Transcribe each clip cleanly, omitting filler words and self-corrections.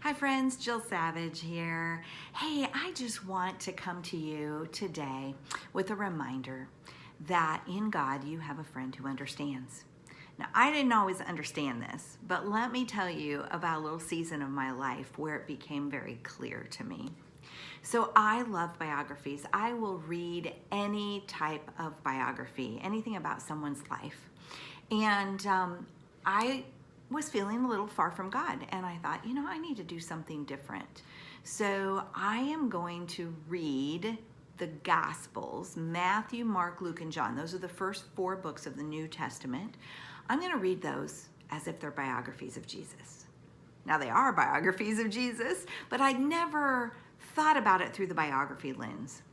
Hi friends, Jill Savage here. Hey, I just want to come to you today with a reminder that in God you have a friend who understands. Now, I didn't always understand this, but let me tell you about a little season of my life where it became very clear to me. So I love biographies. I will read any type of biography, anything about someone's life. And I was feeling a little far from God, and I thought, I need to do something different. So I am going to read the Gospels, Matthew, Mark, Luke, and John. Those are the first 4 books of the New Testament. I'm going to read those as if they're biographies of Jesus. Now, they are biographies of Jesus, but I'd never thought about it through the biography lens.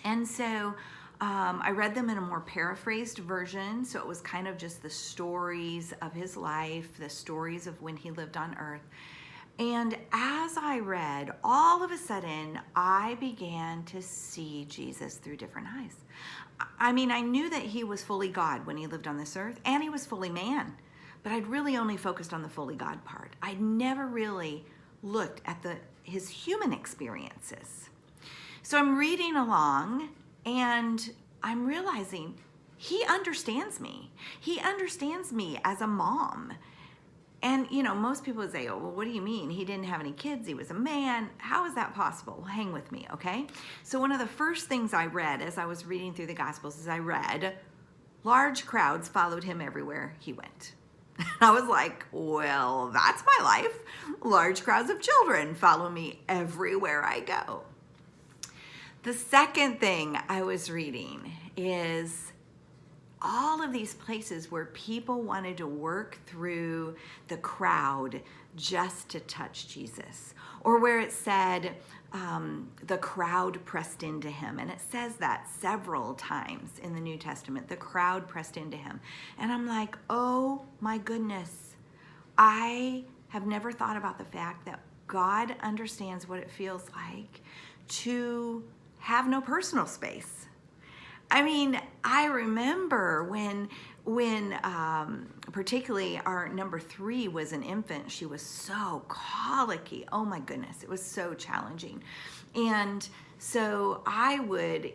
And so I read them in a more paraphrased version, so it was kind of just the stories of his life, the stories of when he lived on earth. And as I read, all of a sudden, I began to see Jesus through different eyes. I mean, I knew that he was fully God when he lived on this earth, and he was fully man, but I'd really only focused on the fully God part. I'd never really looked at his human experiences. So I'm reading along, and I'm realizing he understands me. He understands me as a mom. And, most people would say, oh, well, what do you mean? He didn't have any kids. He was a man. How is that possible? Well, hang with me, okay? So one of the first things I read as I was reading through the Gospels is I read, large crowds followed him everywhere he went. I was like, well, that's my life. Large crowds of children follow me everywhere I go. The second thing I was reading is all of these places where people wanted to work through the crowd just to touch Jesus, or where it said the crowd pressed into him. And it says that several times in the New Testament, the crowd pressed into him. And I'm like, oh my goodness, I have never thought about the fact that God understands what it feels like to have no personal space. I mean, I remember when particularly our number 3 was an infant, she was so colicky. Oh my goodness, it was so challenging. And so I would,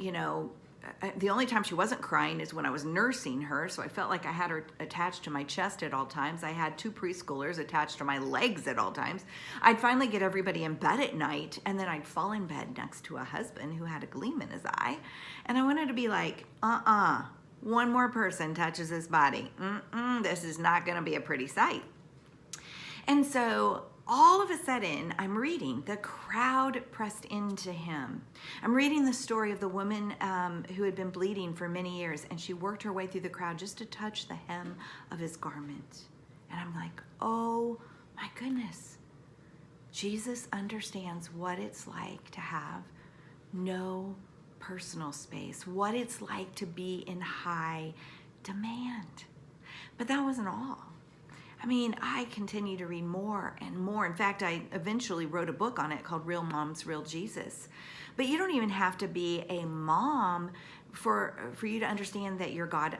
the only time she wasn't crying is when I was nursing her. So I felt like I had her attached to my chest at all times. I had 2 preschoolers attached to my legs at all times. I'd finally get everybody in bed at night, and then I'd fall in bed next to a husband who had a gleam in his eye. And I wanted to be like, one more person touches his body. This is not going to be a pretty sight. And so all of a sudden, I'm reading, the crowd pressed into him. I'm reading the story of the woman who had been bleeding for many years, and she worked her way through the crowd just to touch the hem of his garment. And I'm like, oh my goodness. Jesus understands what it's like to have no personal space, what it's like to be in high demand. But that wasn't all. I mean, I continue to read more and more. In fact, I eventually wrote a book on it called Real Moms, Real Jesus. But you don't even have to be a mom for you to understand that your God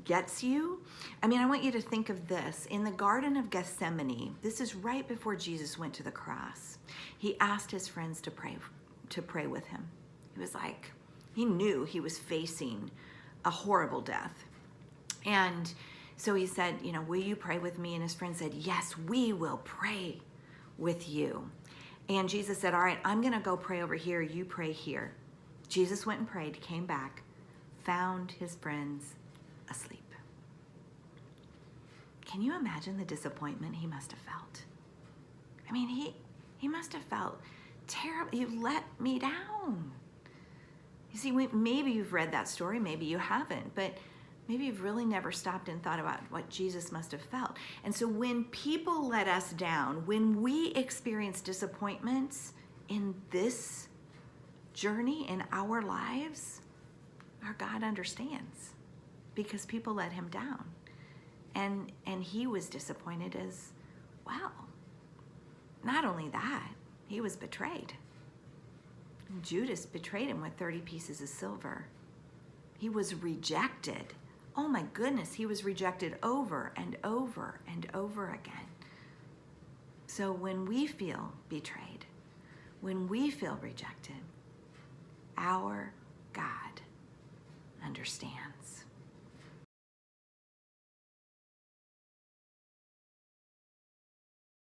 gets you. I mean, I want you to think of this. In the Garden of Gethsemane, this is right before Jesus went to the cross. He asked his friends to pray with him. He was like, he knew he was facing a horrible death. And so he said, will you pray with me? And his friend said, yes, we will pray with you. And Jesus said, all right, I'm going to go pray over here. You pray here. Jesus went and prayed, came back, found his friends asleep. Can you imagine the disappointment he must have felt? I mean, he must have felt terrible. You let me down. You see, maybe you've read that story, maybe you haven't, but maybe you've really never stopped and thought about what Jesus must have felt. And so when people let us down, when we experience disappointments in this journey in our lives, our God understands because people let him down. And he was disappointed as well. Not only that, he was betrayed. Judas betrayed him with 30 pieces of silver. He was rejected. Oh my goodness, he was rejected over and over and over again. So when we feel betrayed, when we feel rejected, our God understands.